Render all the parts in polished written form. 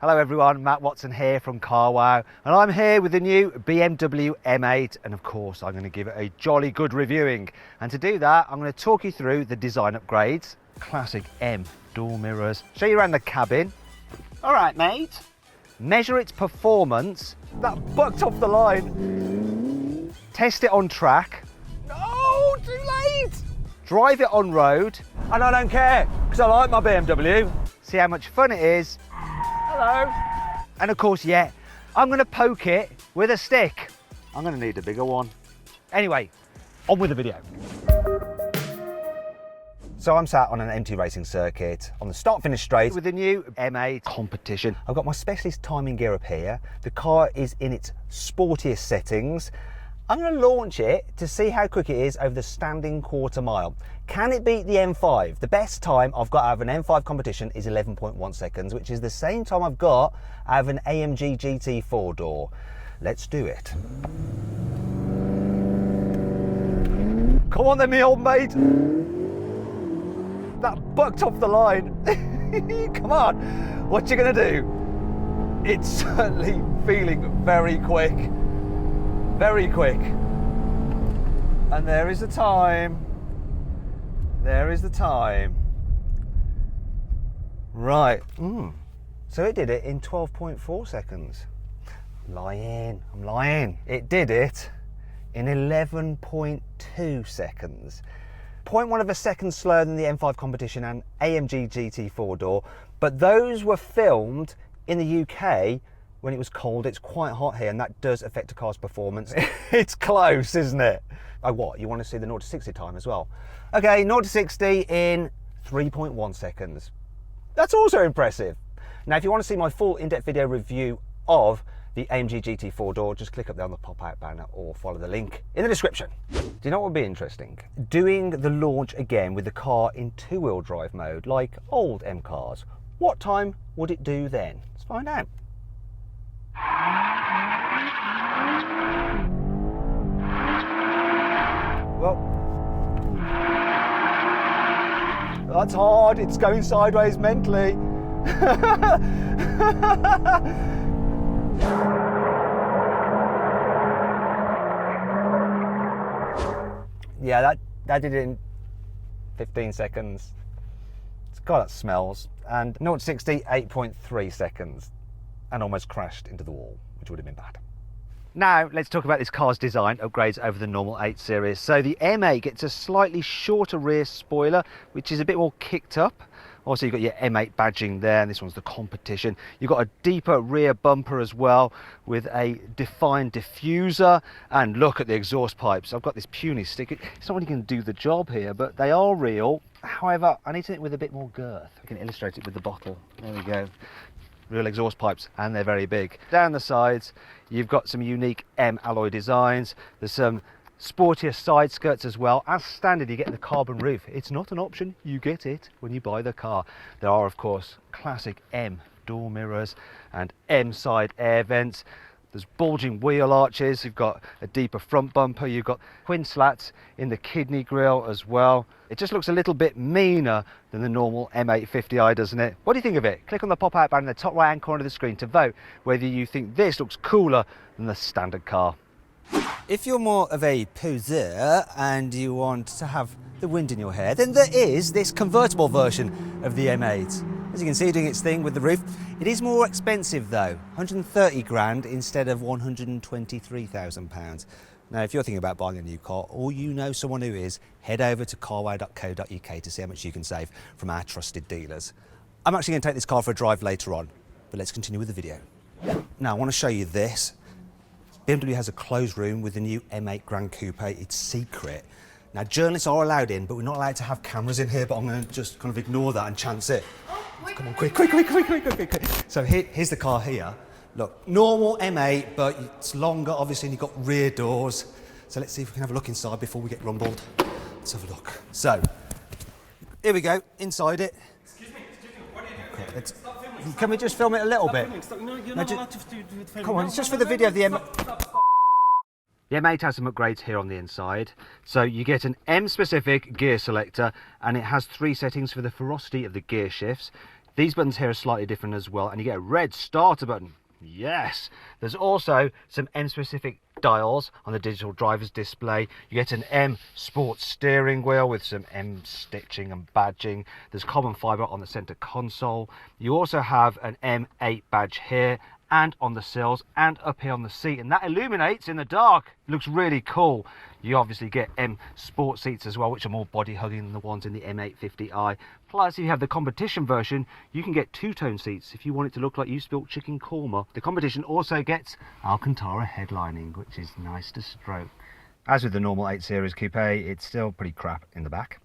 Hello everyone, Matt Watson here from CarWow, and I'm here with the new BMW M8, and of course I'm going to give it a jolly good reviewing. And to do that, I'm going to talk you through the design upgrades, classic M door mirrors, show you around the cabin. All right, mate. Measure its performance. That bucked off the line. Test it on track. No, too late. Drive it on road. And I don't care, because I like my BMW. See how much fun it is. Hello. And of course, yeah, I'm going to poke it with a stick. I'm going to need a bigger one. Anyway, on with the video. So I'm sat on an empty racing circuit on the start-finish straight with the new M8 competition. I've got my specialist timing gear up here. The car is in its sportiest settings. I'm going to launch it to see how quick it is over the standing quarter mile. Can it beat the M5? The best time I've got out of an M5 competition is 11.1 seconds, which is the same time I've got out of an AMG GT 4-door. Let's do it. Come on then, me old mate. That bucked off the line. Come on, what you gonna do? It's certainly feeling very quick. Very quick. And there is the time. There is the time. Right. So it did it in 12.4 seconds. Lying. I'm lying. It did it in 11.2 seconds. 0.1 of a second slower than the M5 competition and AMG GT 4-door, but those were filmed in the UK when it was cold. It's quite hot here, and that does affect a car's performance. It's close, isn't it? Oh, what? You want to see the 0 to 60 time as well? Okay, 0 to 60 in 3.1 seconds. That's also impressive. Now, if you want to see my full in-depth video review of the AMG GT 4-door, just click up there on the pop-out banner or follow the link in the description. Do you know what would be interesting? Doing the launch again with the car in two-wheel drive mode, like old M cars. What time would it do then? Let's find out. Well, that's hard. It's going sideways mentally. Yeah, that did it in 15 seconds. God, that smells. And 0 to 60, 8.3 seconds. And almost crashed into the wall, which would have been bad. Now, let's talk about this car's design upgrades over the normal 8 Series. So the M8 gets a slightly shorter rear spoiler, which is a bit more kicked up. Also, you've got your M8 badging there, and this one's the competition. You've got a deeper rear bumper as well, with a defined diffuser. And look at the exhaust pipes. I've got this puny stick. It's not really going to do the job here, but they are real. However, I need something with a bit more girth. I can illustrate it with the bottle. There we go. Real exhaust pipes, and they're very big. Down the sides, you've got some unique M alloy designs. There's some sportier side skirts as well. As standard, you get the carbon roof. It's not an option, you get it when you buy the car. There are, of course, classic M door mirrors and M side air vents. There's bulging wheel arches. You've got a deeper front bumper. You've got twin slats in the kidney grille as well. It just looks a little bit meaner than the normal M850i, doesn't it? What do you think of it? Click on the pop-out banner in the top right-hand corner of the screen to vote whether you think this looks cooler than the standard car. If you're more of a poseur and you want to have the wind in your hair, then there is this convertible version of the M8. As you can see, doing its thing with the roof. It is more expensive though, 130 grand instead of 123,000 pounds. Now, if you're thinking about buying a new car, or you know someone who is, head over to carwow.co.uk to see how much you can save from our trusted dealers. I'm actually going to take this car for a drive later on, but let's continue with the video. Now, I want to show you this. BMW has a closed room with the new M8 Grand Coupe. It's secret. Now, journalists are allowed in, but we're not allowed to have cameras in here, but I'm going to just kind of ignore that and chance it. Come on, quick. So here's the car here. Look, normal M8, but it's longer, obviously, and you've got rear doors. So let's see if we can have a look inside before we get rumbled. Let's have a look. So, here we go, inside it. Excuse me, what are you doing? Stop filming. Can we just film it a little bit? No, you're not allowed to film. Come on, it's just for the video of the M8. Stop. The M8 has some upgrades here on the inside. So you get an M-specific gear selector, and it has 3 settings for the ferocity of the gear shifts. These buttons here are slightly different as well, and you get a red starter button. Yes, there's also some M specific dials on the digital driver's display. You get an M Sport steering wheel with some M stitching and badging. There's carbon fibre on the centre console. You also have an M8 badge here and on the sills and up here on the seat, and that illuminates in the dark. It looks really cool. You obviously get M Sport seats as well, which are more body hugging than the ones in the M850i. Plus, if you have the competition version, you can get two-tone seats if you want it to look like you spilt chicken korma. The competition also gets Alcantara headlining, which is nice to stroke. As with the normal 8 Series Coupe, it's still pretty crap in the back.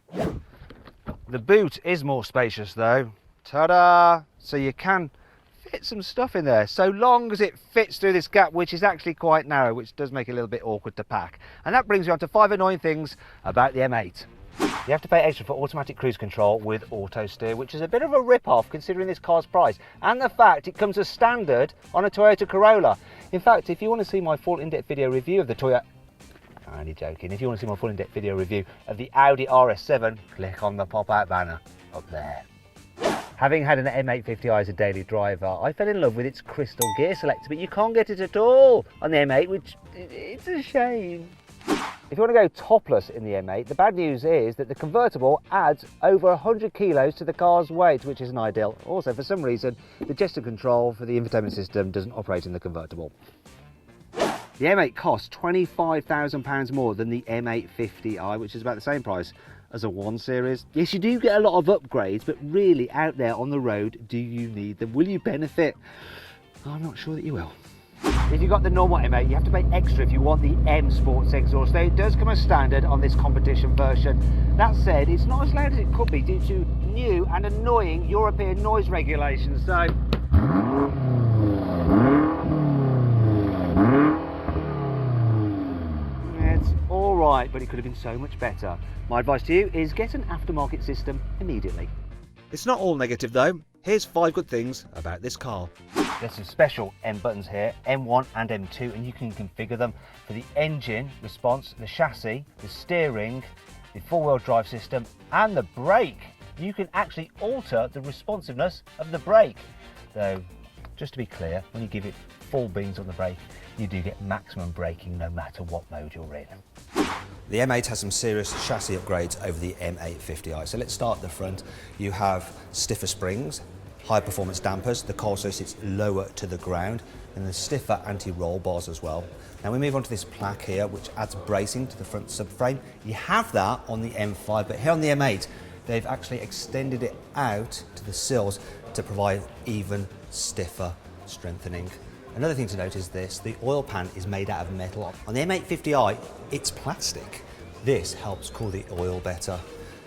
The boot is more spacious though. Ta-da! So you can fit some stuff in there, so long as it fits through this gap, which is actually quite narrow, which does make it a little bit awkward to pack. And that brings me on to 5 annoying things about the M8. You have to pay extra for automatic cruise control with auto steer, which is a bit of a rip-off considering this car's price and the fact it comes as standard on a Toyota Corolla. In fact, if you want to see my full in-depth video review of the Toyota, I'm only joking, if you want to see my full in-depth video review of the Audi RS7, click on the pop-out banner up there. Having had an M850i as a daily driver, I fell in love with its crystal gear selector, but you can't get it at all on the M8, which it's a shame. If you want to go topless in the M8, the bad news is that the convertible adds over 100 kilos to the car's weight, which isn't ideal. Also, for some reason, the gesture control for the infotainment system doesn't operate in the convertible. The M8 costs £25,000 more than the M850i, which is about the same price as a 1 Series. Yes, you do get a lot of upgrades, but really out there on the road, do you need them? Will you benefit? I'm not sure that you will. If you've got the normal M8, you have to pay extra if you want the M Sports exhaust. Though it does come as standard on this competition version. That said, it's not as loud as it could be due to new and annoying European noise regulations. So it's all right, but it could have been so much better. My advice to you is get an aftermarket system immediately. It's not all negative though. Here's 5 good things about this car. There's some special M buttons here, M1 and M2, and you can configure them for the engine response, the chassis, the steering, the 4-wheel drive system and the brake. You can actually alter the responsiveness of the brake. Though, just to be clear, when you give it full beans on the brake, you do get maximum braking no matter what mode you're in. The M8 has some serious chassis upgrades over the M850i. So let's start at the front. You have stiffer springs, high performance dampers, the car also sits lower to the ground, and the stiffer anti-roll bars as well. Now we move on to this plaque here, which adds bracing to the front subframe. You have that on the M5, but here on the M8, they've actually extended it out to the sills to provide even stiffer strengthening. Another thing to note is this, the oil pan is made out of metal. On the M850i, it's plastic. This helps cool the oil better.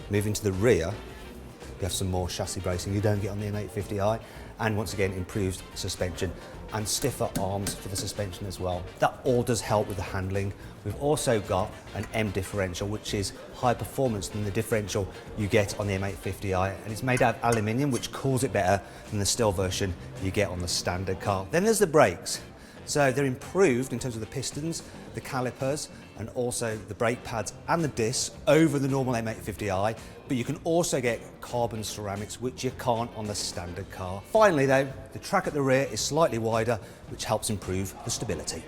Moving to the rear, you have some more chassis bracing you don't get on the M850i, and once again improved suspension and stiffer arms for the suspension as well. That all does help with the handling. We've also got an M differential, which is higher performance than the differential you get on the M850i, and it's made out of aluminium, which cools it better than the steel version you get on the standard car. Then there's the brakes. So they're improved in terms of the pistons, the calipers, and also the brake pads and the discs over the normal M850i, but you can also get carbon ceramics, which you can't on the standard car. Finally though, the track at the rear is slightly wider, which helps improve the stability.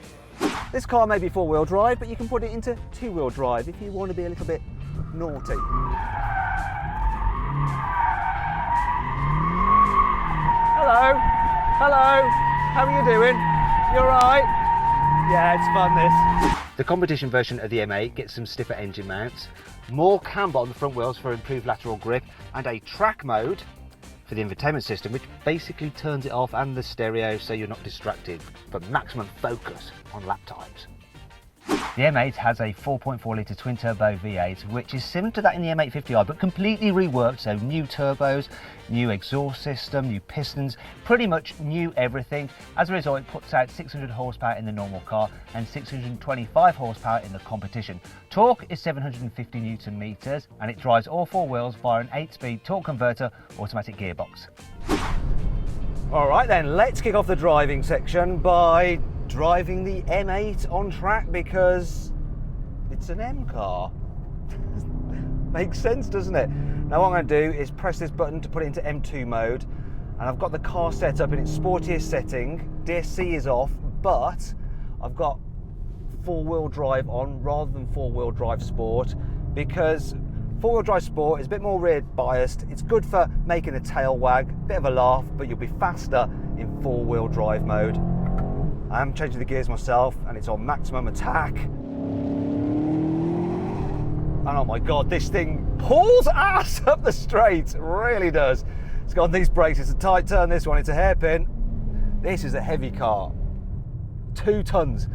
This car may be 4-wheel drive, but you can put it into 2-wheel drive if you want to be a little bit naughty. Hello, hello, how are you doing? You all right? Yeah, it's fun this. The competition version of the M8 gets some stiffer engine mounts, more camber on the front wheels for improved lateral grip, and a track mode for the infotainment system, which basically turns it off, and the stereo so you're not distracted for maximum focus on lap times. The M8 has a 4.4 litre twin turbo V8, which is similar to that in the M850i, but completely reworked. So new turbos, new exhaust system, new pistons, pretty much new everything. As a result, it puts out 600 horsepower in the normal car and 625 horsepower in the competition. Torque is 750 Newton meters, and it drives all 4 wheels via an 8-speed torque converter automatic gearbox. All right then, let's kick off the driving section by driving the M8 on track, because it's an M car. Makes sense, doesn't it? Now what I'm going to do is press this button to put it into M2 mode, and I've got the car set up in its sportiest setting. DSC is off, but I've got 4-wheel drive on rather than 4-wheel drive sport, because 4-wheel drive sport is a bit more rear biased. It's good for making a tail wag, bit of a laugh, but you'll be faster in 4-wheel drive mode. I'm changing the gears myself and it's on maximum attack. And oh my God, this thing pulls ass up the straight, it really does. It's got these brakes, it's a tight turn, this one, it's a hairpin. This is a heavy car, 2 tons.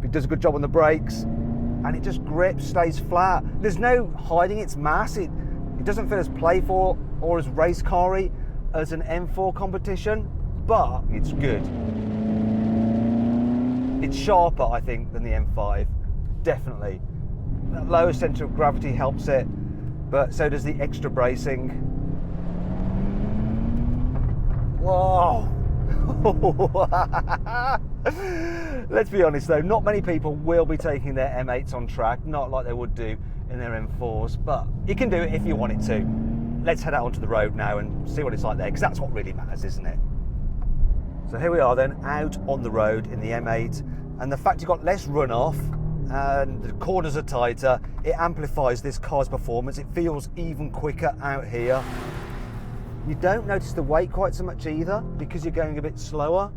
It does a good job on the brakes and it just grips, stays flat. There's no hiding its mass. It doesn't feel as playful or as race car-y as an M4 competition, but it's good. It's sharper, I think, than the M5, definitely. That lower centre of gravity helps it, but so does the extra bracing. Whoa! Let's be honest though, not many people will be taking their M8s on track, not like they would do in their M4s, but you can do it if you want it to. Let's head out onto the road now and see what it's like there, because that's what really matters, isn't it? So here we are then, out on the road in the M8, and the fact you've got less runoff and the corners are tighter, it amplifies this car's performance. It feels even quicker out here. You don't notice the weight quite so much either, because you're going a bit slower,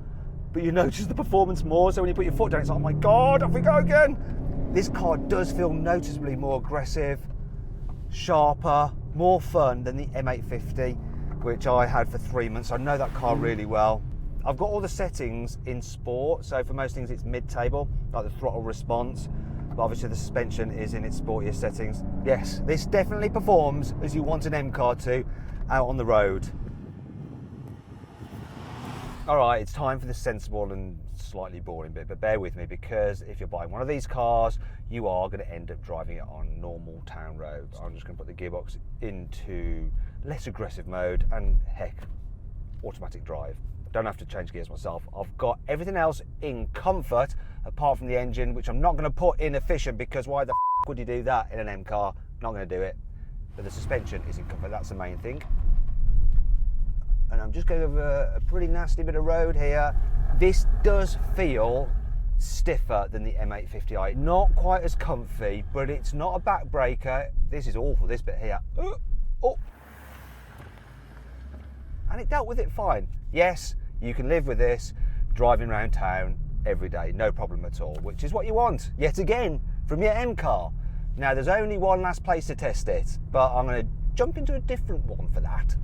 but you notice the performance more. So when you put your foot down, it's like, oh my God, off we go again. This car does feel noticeably more aggressive, sharper, more fun than the M850, which I had for 3 months. I know that car really well. I've got all the settings in sport, so for most things it's mid-table, like the throttle response, but obviously the suspension is in its sportiest settings. Yes, this definitely performs as you want an M car to, out on the road. All right, it's time for the sensible and slightly boring bit, but bear with me, because if you're buying one of these cars, you are going to end up driving it on normal town roads. I'm just going to put the gearbox into less aggressive mode and, heck, automatic drive. Don't have to change gears myself. I've got everything else in comfort apart from the engine, which I'm not going to put in efficient, because why the f would you do that in an M car? Not going to do it. But the suspension is in comfort, that's the main thing. And I'm just going over a pretty nasty bit of road here. This does feel stiffer than the M850i. Not quite as comfy, but it's not a backbreaker. This is awful, this bit here. Oh. And it dealt with it fine. Yes, you can live with this driving around town every day, no problem at all, which is what you want, yet again, from your M car. Now, there's only one last place to test it, but I'm going to jump into a different one for that.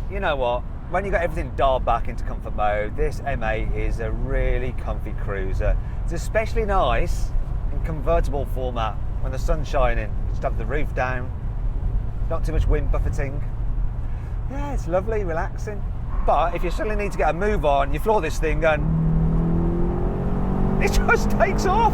You know what? When you got everything dialed back into comfort mode, this M8 is a really comfy cruiser. It's especially nice in convertible format when the sun's shining. Just have the roof down, not too much wind buffeting. Yeah, it's lovely, relaxing. But if you suddenly need to get a move on, you floor this thing and it just takes off.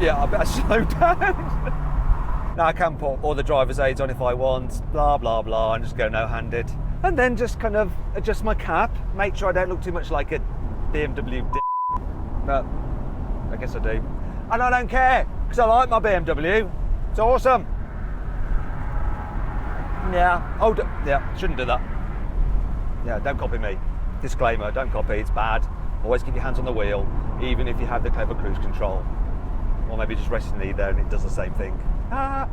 Yeah, I better slow down. Now I can put all the driver's aids on if I want, blah, blah, blah, and just go no-handed. And then just kind of adjust my cap, make sure I don't look too much like a BMW d***. But I guess I do. And I don't care, because I like my BMW. It's awesome. Yeah, oh, yeah, shouldn't do that. Yeah, don't copy me. Disclaimer, don't copy, it's bad. Always keep your hands on the wheel, even if you have the clever cruise control. Or maybe just rest your knee there and it does the same thing. Ah.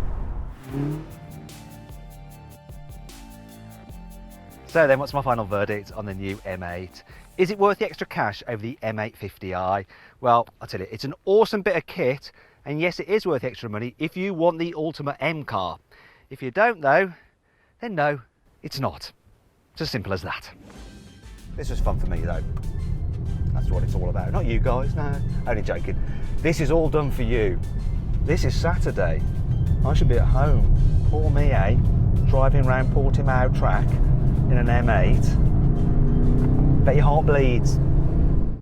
So then, what's my final verdict on the new M8? Is it worth the extra cash over the M850i? Well, I'll tell you, it's an awesome bit of kit, and yes, it is worth the extra money if you want the ultimate M car. If you don't though, then no, it's not. It's as simple as that. This was fun for me though. That's what it's all about. Not you guys, no, only joking. This is all done for you. This is Saturday. I should be at home. Poor me, eh? Driving around Portimao track in an M8. Bet your heart bleeds.